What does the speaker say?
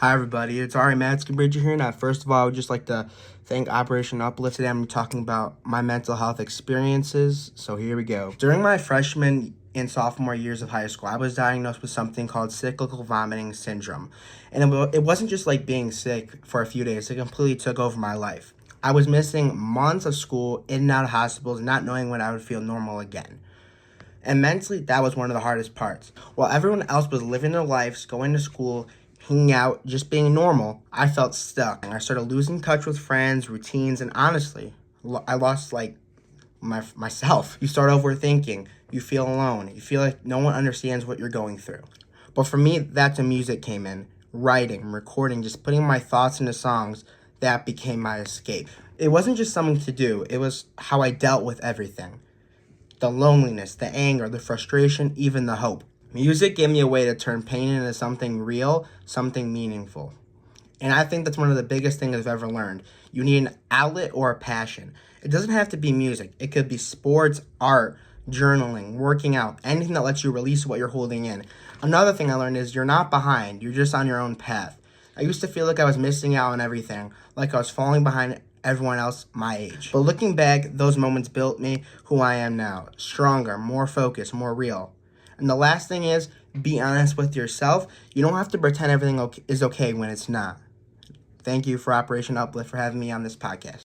Hi, everybody. It's Ari Matsky-Bridger here. Now, first of all, I would just like to thank Operation Uplift. Today, I'm talking about my mental health experiences. So here we go. During my freshman and sophomore years of high school, I was diagnosed with something called cyclical vomiting syndrome. And it wasn't just like being sick for a few days. It completely took over my life. I was missing months of school, in and out of hospitals, not knowing when I would feel normal again. And mentally, that was one of the hardest parts. While everyone else was living their lives, going to school, hanging out, just being normal, I felt stuck. And I started losing touch with friends, routines, and honestly, I lost myself. You start overthinking. You feel alone. You feel like no one understands what you're going through. But for me, that's when music came in. Writing, recording, just putting my thoughts into songs, that became my escape. It wasn't just something to do. It was how I dealt with everything. The loneliness, the anger, the frustration, even the hope. Music gave me a way to turn pain into something real, something meaningful. And I think that's one of the biggest things I've ever learned. You need an outlet or a passion. It doesn't have to be music. It could be sports, art, journaling, working out, anything that lets you release what you're holding in. Another thing I learned is you're not behind. You're just on your own path. I used to feel like I was missing out on everything, like I was falling behind everyone else my age. But looking back, those moments built me who I am now. Stronger, more focused, more real. And the last thing is, be honest with yourself. You don't have to pretend everything is okay when it's not. Thank you for Operation Uplift for having me on this podcast.